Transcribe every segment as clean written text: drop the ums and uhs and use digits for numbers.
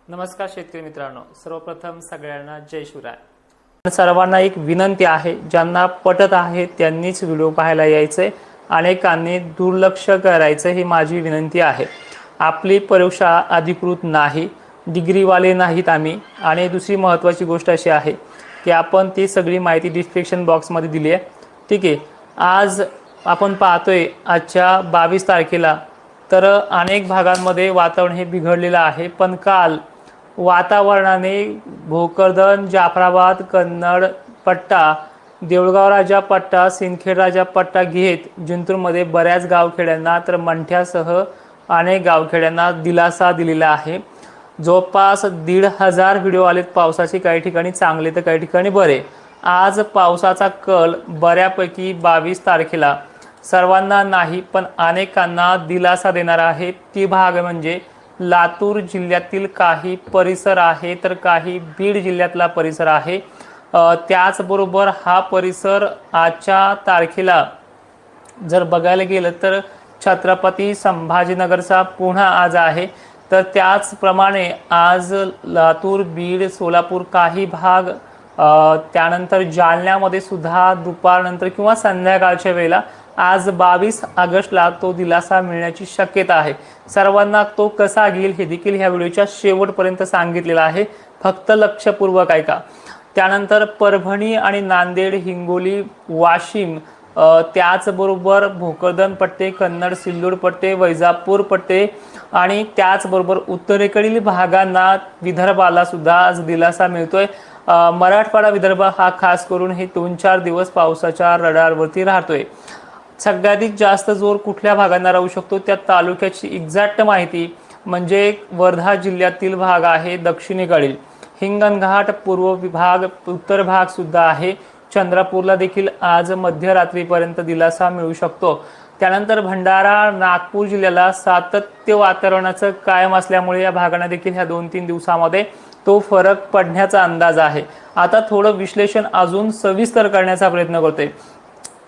नमस्कार शेतकरी मित्रांनो, सर्वप्रथम सगळ्यांना जय शिवराय। सर्वांना एक विनंती आहे, ज्यांना पटत आहे त्यांनीच व्हिडिओ पाहायला यायचे, अनेकांनी दुर्लक्ष करायचे ही माझी विनंती आहे। आपली प्रयोगशाळा अधिकृत नाही, डिग्रीवाले नाहीत आम्ही। आणि दुसरी महत्त्वाची गोष्ट अशी आहे की आपण ती सगळी माहिती डिस्क्रिप्शन बॉक्समध्ये दिली आहे, ठीक आहे। आज आपण पाहतोय आजच्या 22 तारखेला तर अनेक भागांमध्ये वातावरण हे बिघडलेलं आहे, पण काल वातावरणाने भोकरदन, जाफराबाद, कन्नड पट्टा, देऊळगाव राजा पट्टा, सिंदखेड राजा पट्टा घेत जिंतूरमध्ये बऱ्याच गावखेड्यांना तर मंठ्यासह अनेक गावखेड्यांना दिलासा दिलेला आहे। जवळपास 1,500 व्हिडिओ आलेत पावसाचे, काही ठिकाणी चांगले तर काही ठिकाणी बरे। आज पावसाचा कल बऱ्यापैकी 22 तारखेला सर्वांना नाही पण अनेकांना दिलासा देणार आहे। ती भाग म्हणजे लातूर जिल्ह्यातील काही परिसर आहे तर काही बीड जिल्ह्यातला परिसर आहे। त्याचबरोबर हा परिसर आजच्या तारखेला जर बघायला गेलं तर छत्रपती संभाजीनगरचा पुन्हा आज आहे। तर त्याचप्रमाणे आज लातूर, बीड, सोलापूर काही भाग, त्यानंतर जालन्यामध्ये सुद्धा दुपारनंतर किंवा संध्याकाळच्या वेळेला आज 22 ऑगस्टला तो दिलासा मिळण्याची शक्यता आहे। सर्वांना तो कसा घेईल हे देखील ह्या व्हिडिओच्या शेवटपर्यंत सांगितलेलं आहे, फक्त लक्षपूर्वक ऐका। त्यानंतर परभणी आणि नांदेड, हिंगोली, वाशिम, त्याचबरोबर भोकरदन पट्टे, कन्नड, सिल्लोड पट्टे, वैजापूर पट्टे आणि त्याचबरोबर उत्तरेकडील भागांना, विदर्भाला सुद्धा आज दिलासा मिळतोय। मराठवाडा, विदर्भ हा खास करून हे 2-4 दिवस पावसाच्या रडारवरती राहतोय। सगळ्यात जास्त जोर कुठल्या भागांना राहू शकतो त्या तालुक्याची एक्झॅक्ट माहिती म्हणजे वर्धा जिल्ह्यातील भाग आहे, दक्षिणेकडील हिंगणघाट, पूर्व विभाग, उत्तर भाग सुद्धा आहे। चंद्रपूरला देखील आज मध्यरात्रीपर्यंत दिलासा मिळू शकतो। त्यानंतर भंडारा, नागपूर जिल्ह्याला सातत्य वातावरणाचं कायम असल्यामुळे या भागांना देखील ह्या 2-3 दिवसामध्ये तो फरक पडण्याचा अंदाज आहे। आता थोडं विश्लेषण अजून सविस्तर करण्याचा प्रयत्न करतोय।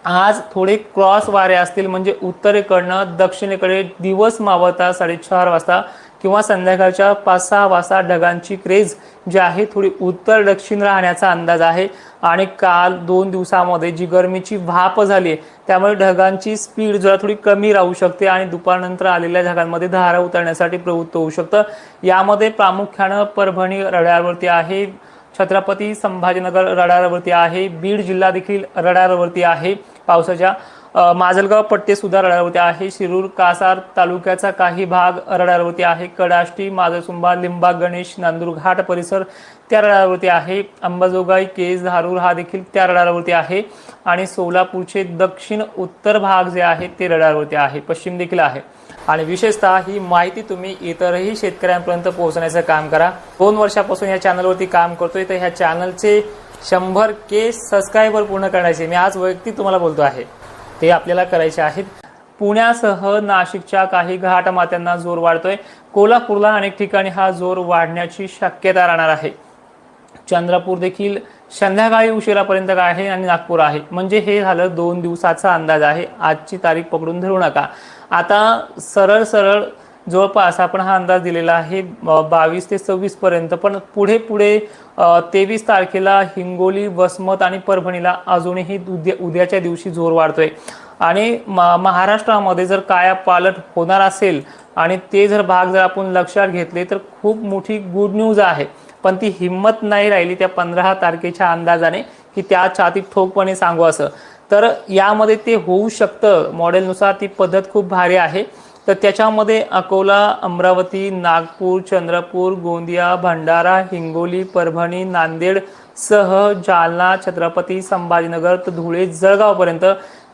आज थोडे क्रॉस वारे असतील म्हणजे उत्तरेकडनं दक्षिणेकडे दिवस मावळता 4:30 वाजता किंवा संध्याकाळच्या 5-6 वाजता ढगांची क्रेज जी आहे थोडी उत्तर दक्षिण राहण्याचा अंदाज आहे। आणि काल 2 दिवसामध्ये जी गरमीची भाप झाली त्यामुळे ढगांची स्पीड जरा थोडी कमी राहू शकते आणि दुपारनंतर आलेल्या ढगांमध्ये धारा उतरण्यासाठी प्रवृत्त होऊ शकतं। यामध्ये प्रामुख्याने परभणी रडारवरती आहे, छत्रपती संभाजीनगर रडारवरती आहे, बीड जिल्हा देखील रडारवरती आहे पावसाच्या, माजलगाव पट्टे सुद्धा रडारवरती आहे, शिरूर, कासार तालुक्याचा काही भाग रडारवरती आहे, कडाष्टी, माजलसुंबा, लिंबाग, गणेश, नांदूरघाट परिसर त्या रडारवरती आहे, अंबाजोगाई, केज, धारूर हा देखील त्या रडारवरती आहे आणि सोलापूरचे दक्षिण उत्तर भाग जे आहेत ते रडारवरती आहे, पश्चिम देखील आहे। आणि विशेषतः ही माहिती तुम्ही इतरही शेतकऱ्यांपर्यंत पोहोचण्याचं काम करा। 2 वर्षापासून या चॅनलवरती काम करतोय तर ह्या चॅनलचे 100K सबस्क्रायबर पूर्ण करण्याचे मी आज वैयक्तिक तुम्हाला बोलतो आहे, ते आपल्याला करायचे आहेत। पुण्यासह नाशिकच्या काही घाटमाथ्यांना जोर वाढतोय, कोल्हापूरला अनेक ठिकाणी हा जोर वाढण्याची शक्यता राहणार आहे। चंद्रपूर देखील संध्याकाळी उशिरापर्यंत आहे आणि नागपूर आहे, म्हणजे हे झालं 2 दिवसाचा अंदाज आहे। आजची तारीख पकडून धरू नका। आता सरळ जवळपास आपण हा अंदाज दिलेला आहे 22 ते 26 पर्यंत, पण पुढे 23 तारखेला हिंगोली, वसमत आणि परभणीला अजूनही उद्याच्या दिवशी जोर वाढतोय। आणि महाराष्ट्रामध्ये जर कायापालट होणार असेल आणि ते जर भाग जर आपण लक्षात घेतले तर खूप मोठी गुड न्यूज आहे, पण ती हिंमत नाही राहिली त्या 15 तारखेच्या अंदाजाने की त्या छातीत ठोकपणे सांगू असं। तर यामध्ये ते होऊ शकतं, मॉडेलनुसार ती पद्धत खूप भारी आहे। तर त्याच्यामध्ये अकोला, अमरावती, नागपूर, चंद्रपूर, गोंदिया, भंडारा, हिंगोली, परभणी, नांदेड सह जालना, छत्रपती संभाजीनगर तर धुळे, जळगावपर्यंत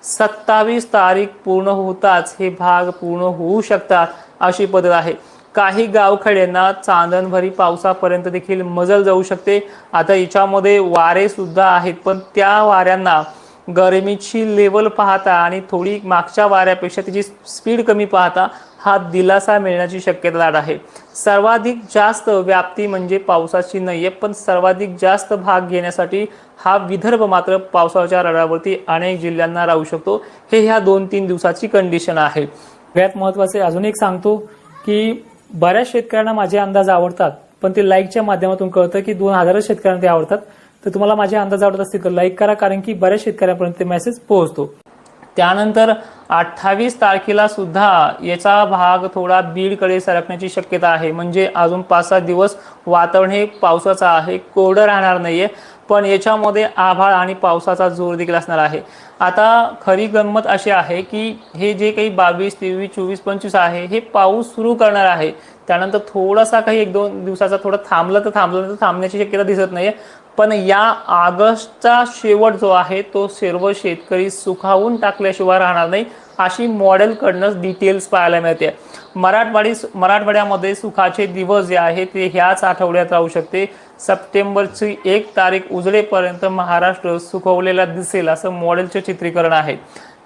27 तारीख पूर्ण होताच हे भाग पूर्ण होऊ शकतात अशी पद्धत आहे। काही गावखेड्यांना चांदणभरी पावसापर्यंत देखील मजल जाऊ शकते। आता याच्यामध्ये वारे सुद्धा आहेत, पण त्या वाऱ्यांना गरमीची लेवल पाहता आणि थोडी मागच्या वाऱ्यापेक्षा त्याची स्पीड कमी पाहता हा दिलासा मिळण्याची शक्यता आहे। सर्वाधिक जास्त व्याप्ती म्हणजे पावसाची नाहीये, पण सर्वाधिक जास्त भाग घेण्यासाठी हा विदर्भ मात्र पावसाच्या रडारवरती अनेक जिल्ह्यांना राहू शकतो। हे ह्या 2-3 दिवसाची कंडिशन आहे। सगळ्यात महत्त्वाचे अजून एक सांगतो की बऱ्याच शेतकऱ्यांना माझे अंदाज आवडतात, पण ते लाईकच्या माध्यमातून कळतं की 2000 शेतकऱ्यांना ते आवडतात. तर तुम्हाला माझे अंदाज आवडत असतील तर लाईक करा, कारण की बऱ्याच शेतकऱ्यांपर्यंत ते मेसेज पोहोचतो. त्यानंतर 28 तारखेला सुद्धा याचा भाग थोडा बीडकडे सरकण्याची शक्यता आहे. म्हणजे अजून 5-6 दिवस वातावरण हे पावसाचं आहे, कोरडं राहणार नाहीये, पण याच्यामध्ये आभाळ आणि पावसाचा जोर देखील असणार आहे. आता खरी गंमत अशी आहे की हे जे काही 22, 23, 24, 25 आहे हे पाऊस सुरू करणार आहे. त्यानंतर थोडासा काही 1-2 दिवसाचा थोडं थांबलं तर थांबण्याची शक्यता दिसत नाहीये. पण या ऑगस्टचा शेवट जो आहे तो सर्व शेतकरी सुखावून टाकल्याशिवाय राहणार नाही, अशी मॉडेलकडूनच डिटेल्स पाहायला मिळते. मराठवाड्यामध्ये सुखाचे दिवस जे आहे ते ह्याच आठवड्यात राहू शकते. सप्टेंबरची 1 तारीख उजळेपर्यंत महाराष्ट्र सुखवलेला दिसेल असं मॉडेलचे चित्रीकरण आहे.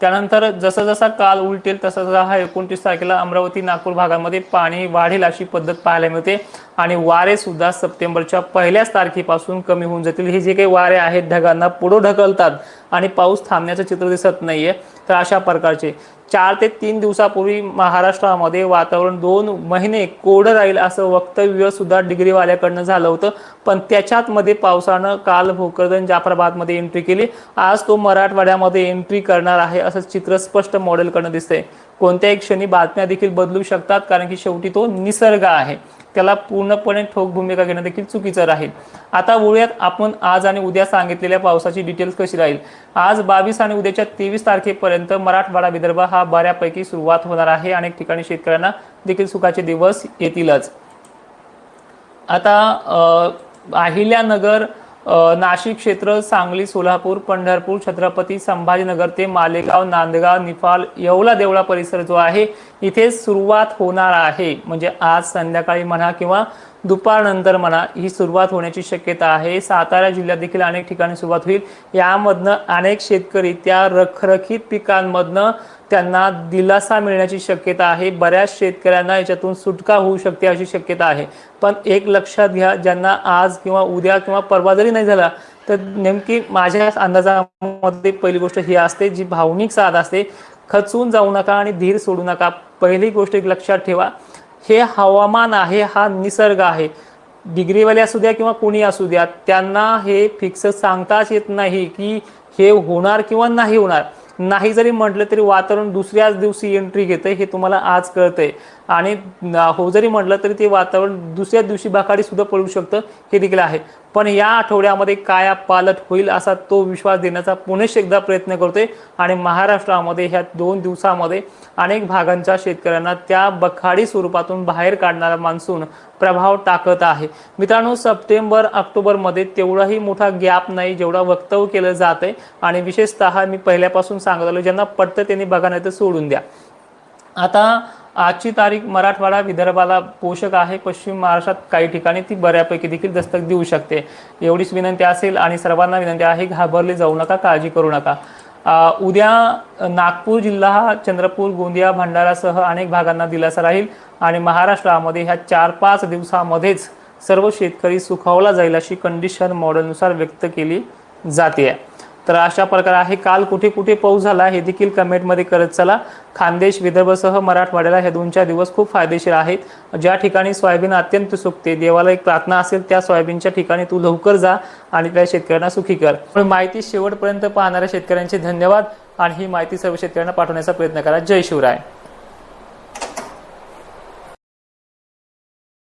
त्यानंतर जसं जसा काल उलटेल तसा हा 29 तारखेला अमरावती नागपूर भागामध्ये पाणी वाढेल अशी पद्धत पाहायला मिळते. आणि वारे सुद्धा सप्टेंबरच्या पहिल्याच तारखेपासून कमी होऊन जातील. हे जे काही वारे आहेत ढगांना पुढे ढकलतात आणि पाऊस थांबण्याचं चित्र दिसत नाहीये. तर अशा प्रकारचे 4 ते 3 दिवसापूर्वी महाराष्ट्रामध्ये वातावरण 2 महिने कोरडं राहील असं वक्तव्य सुद्धा डिग्रीवाल्याकडनं झालं होतं. पण त्याच्यात मध्ये पावसानं काल भोकरदन जाफराबादमध्ये एंट्री केली. आज तो मराठवाड्यामध्ये एंट्री करणार आहे असं चित्र स्पष्ट मॉडेलकडनं दिसतंय. कोणत्याही क्षणी बातम्या देखील बदलू शकतात, कारण की शेवटी तो निसर्ग आहे, त्याला पूर्णपणे ठोक भूमिका घेणं देखील चुकीचं राहील. आता बोलूयात आपण आज आणि उद्या सांगितलेल्या पावसाची डिटेल्स कशी राहील. आज 22 आणि उद्याच्या 23 तारखेपर्यंत मराठवाडा विदर्भ हा बऱ्यापैकी सुरुवात होणार आहे. अनेक ठिकाणी शेतकऱ्यांना देखील सुखाचे दिवस येतीलच. आता अहिल्यानगर, नाशिक क्षेत्र, सांगली, सोलापूर, पंढरपूर, छत्रपती संभाजीनगर ते मालेगाव, नांदगाव, निफाड, येवला देवळा परिसर जो आहे इथे सुरुवात होणार आहे. म्हणजे आज संध्याकाळी म्हणा किंवा दुपारनंतर म्हणा ही सुरुवात होण्याची शक्यता आहे. सातारा जिल्ह्यात देखील अनेक ठिकाणी सुरुवात होईल. यामधनं अनेक शेतकरी त्या रखरखीत पिकांमधनं त्यांना दिलासा मिळण्याची शक्यता आहे. बऱ्याच शेतकऱ्यांना याच्यातून सुटका होऊ शकते अशी शक्यता आहे. पण एक लक्षात घ्या, ज्यांना आज किंवा उद्या किंवा परवा जरी नाही झाला तर नेमकी माझ्या अंदाजामध्ये पहिली गोष्ट ही असते, जी भावनिक साथ असते, खचून जाऊ नका आणि धीर सोडू नका. पहिली गोष्ट एक लक्षात ठेवा, हे हवामान आहे, हा निसर्ग आहे. डिग्रीवाले असू द्या किंवा कोणी असू द्या, त्यांना हे फिक्स सांगताच येत नाही की हे होणार किंवा नाही होणार. नाही जरी म्हटलं तरी वातावरण दुसऱ्याच दिवशी एंट्री घेते हे तुम्हाला आज कळतंय. आणि हो जरी म्हटलं तरी ते वातावरण दुसऱ्या दिवशी बाकाडी सुद्धा पडू शकतं हे देखील आहे. पण या आठवड्यामध्ये काय पालट होईल असा तो विश्वास देण्याचा पुनश्च एकदा प्रयत्न करतोय. आणि महाराष्ट्रामध्ये ह्या 2 दिवसामध्ये अनेक भागांच्या शेतकऱ्यांना त्या बखाडी स्वरूपातून बाहेर काढणारा मान्सून प्रभाव टाकत आहे. मित्रांनो, सप्टेंबर ऑक्टोबरमध्ये तेवढाही मोठा गॅप नाही जेवढा वक्तव्य केलं जात आहे. आणि विशेषतः मी पहिल्यापासून सांगत आलो, ज्यांना पडतं त्यांनी बघा, नाही तर सोडून द्या. आता आजची तारीख मराठवाडा विदर्भाला पोषक आहे. पश्चिम महाराष्ट्रात काही ठिकाणी ती बऱ्यापैकी देखील दस्तक देऊ शकते. एवढीच विनंती असेल. आणि सर्वांना विनंती आहे, घाबरले जाऊ नका, काळजी करू नका. उद्या नागपूर जिल्हा, चंद्रपूर, गोंदिया, भंडारासह अनेक भागांना दिलासा राहील. आणि महाराष्ट्रामध्ये ह्या 4-5 दिवसामध्येच सर्व शेतकरी सुखावला जाईल अशी कंडिशन मॉडेलनुसार व्यक्त केली जाते. तर अशा प्रकारे आहे. काल कुठे कुठे पाऊस झाला हे देखील कमेंटमध्ये करत चला. खानदेश, विदर्भसह मराठवाड्याला हे 2-4 दिवस खूप फायदेशीर आहेत. ज्या ठिकाणी सोयाबीन अत्यंत सुकते, देवाला एक प्रार्थना असेल, त्या सोयाबीनच्या ठिकाणी तू लवकर जा आणि त्या शेतकऱ्यांना सुखी कर. माहिती शेवटपर्यंत पाहणाऱ्या शेतकऱ्यांचे धन्यवाद. आणि ही माहिती सर्व शेतकऱ्यांना पाठवण्याचा प्रयत्न करा. जय शिवराय.